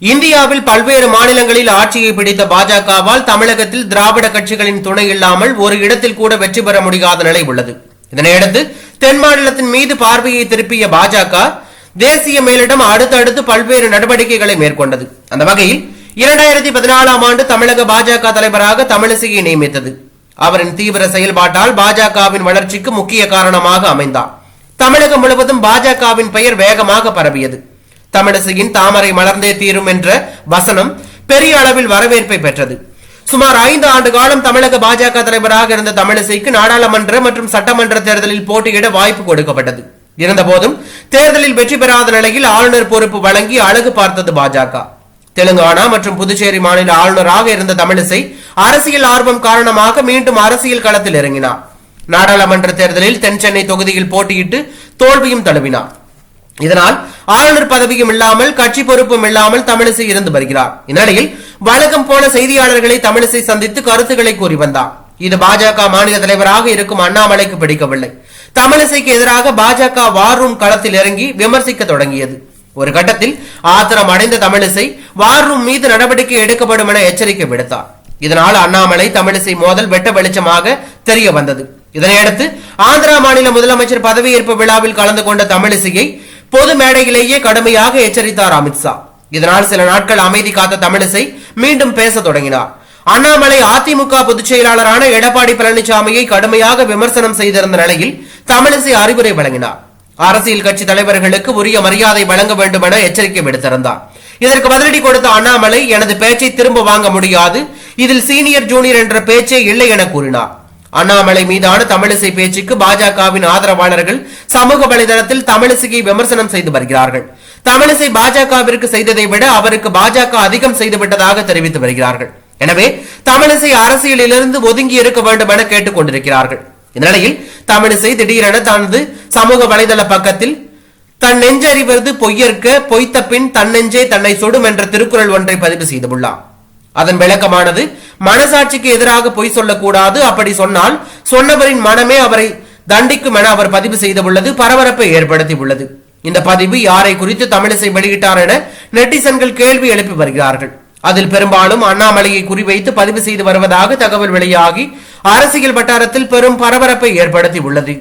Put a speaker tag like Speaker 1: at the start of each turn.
Speaker 1: இந்தியாவில் பல்வேறு மாநிலங்களில் ஆட்சியை பிடித்த பாஜகவால் தமிழகத்தில் திராவிட கட்சிகளின் துணை இல்லாமல் ஒரு இடத்தில் கூட வெற்றி பெற முடியாத நிலை உள்ளது. இதனையடுத்து தென் மாநிலத்தின் மீது பார்வையை திருப்பிய பாஜக தேசிய மேலிடம் அடுத்தடுத்து பல்வேறு நடவடிக்கைகளை மேற்கொண்டது. அந்த வகையில் 2014ஆம் ஆண்டு தமிழக பாஜக தலைவராக தமிழிசையை நியமித்தது. அவரின் தீவிர செயல்பாட்டால் பாஜகவின் வளர்ச்சிக்கு முக்கிய காரணமாக அமைந்தார். தமிழகம் முழுவதும் பாஜகவின் பெயர் வேகமாக பரவியது. தமிழிசையின் தாமரை மலர்ந்தே தீரும் என்ற வசனம் பெரிய அளவில் வரவேற்பை பெற்றது. சுமார் 5 ஆண்டு காலம் தமிழக பாஜக தலைவராக இருந்த தமிழிசைக்கு நாடாளுமன்ற மற்றும் சட்டமன்ற தேர்தலில் போட்டியிட வாய்ப்பு கொடுக்கப்பட்டது. இருந்தபோதும் தேர்தலில் வெற்றி பெறாத நிலையில் ஆளுநர் பொறுப்பு வழங்கி அழகு பார்த்தது பாஜக. தெலுங்கானா மற்றும் புதுச்சேரி மாநில ஆளுநராக இருந்த தமிழிசை அரசியல் ஆர்வம் காரணமாக மீண்டும் அரசியல் களத்தில் இறங்கினார். நாடாளுமன்ற தேர்தலில் தென் சென்னை தொகுதியில் போட்டியிட்டு தோல்வியும் தழுவினார். இதனால் ஆளுநர் பதவியும் இல்லாமல் கட்சி பொறுப்பும் இல்லாமல் தமிழிசை இருந்து வருகிறார். இந்நிலையில் வழக்கம் போல செய்தியாளர்களை தமிழிசை சந்தித்து கருத்துக்களை கூறி வந்தார். இது பாஜக மாநில தலைவராக இருக்கும் அண்ணாமலைக்கு பிடிக்கவில்லை. தமிழிசைக்கு எதிராக பாஜக வார் ரூம் களத்தில் இறங்கி விமர்சிக்க தொடங்கியது. ஒரு கட்டத்தில் ஆத்திரம் அடைந்த தமிழிசை வார் ரூம் மீது நடவடிக்கை எடுக்கப்படும் என எச்சரிக்கை விடுத்தார். இதனால் அண்ணாமலை தமிழிசை மோதல் வெட்ட வெளிச்சமாக தெரிய வந்தது. இதனையடுத்து ஆந்திரா மாநில முதலமைச்சர் பதவியேற்பு விழாவில் கலந்து கொண்ட தமிழிசையை பொது மேடையிலேயே கடுமையாக எச்சரித்தார் அமித்ஷா. இதனால் சில நாட்கள் அமைதி காத்த தமிழிசை மீண்டும் பேச தொடங்கினார். அண்ணாமலை அதிமுக பொதுச் செயலாளரான எடப்பாடி பழனிசாமியை கடுமையாக விமர்சனம் செய்திருந்த நிலையில் தமிழிசை அறிவுரை வழங்கினார். அரசியல் கட்சி தலைவர்களுக்கு உரிய மரியாதை வழங்க வேண்டும் என எச்சரிக்கை விடுத்திருந்தார். இதற்கு பதிலடி கொடுத்த அண்ணாமலை எனது பேச்சை திரும்ப வாங்க முடியாது, இதில் சீனியர் ஜூனியர் என்ற பேச்சே இல்லை என கூறினார். அண்ணாமலை மீதான தமிழிசை பேச்சுக்கு பாஜகவின் ஆதரவாளர்கள் சமூக வலைதளத்தில் தமிழிசையை விமர்சனம் செய்து வருகிறார்கள். தமிழிசை பாஜகவிற்கு செய்ததை விட அவருக்கு பாஜக அதிகம் செய்துவிட்டதாக தெரிவித்து வருகிறார்கள். எனவே தமிழிசை அரசியலிலிருந்து ஒதுங்கி இருக்க வேண்டும் என கேட்டுக் கொண்டிருக்கிறார்கள். இந்நிலையில் தமிழிசை திடீரென தனது சமூக வலைதள பக்கத்தில் தன் நெஞ்சறிவது பொய்யற்க பொய்த்த பின் தன்னெஞ்சே தன்னை சுடும் என்ற திருக்குறள் ஒன்றை பதிவு செய்துள்ளார். அதன் விளக்கமானது மனசாட்சிக்கு எதிராக பொய் சொல்லக்கூடாது, அப்படி சொன்னால் சொன்னவரின் மனமே அவரை தண்டிக்கும் என அவர் பதிவு செய்துள்ளது பரபரப்பை ஏற்படுத்தி உள்ளது. இந்த பதிவு யாரை குறித்து தமிழிசை வெளியிட்டார் என நெட்டிசன்கள் கேள்வி எழுப்பி வருகிறார்கள். அதில் பெரும்பாலும் அண்ணாமலையை குறிவைத்து பதிவு செய்து வருவதாக தகவல் வெளியாகி அரசியல் வட்டாரத்தில் பெரும் பரபரப்பை ஏற்படுத்தி உள்ளது.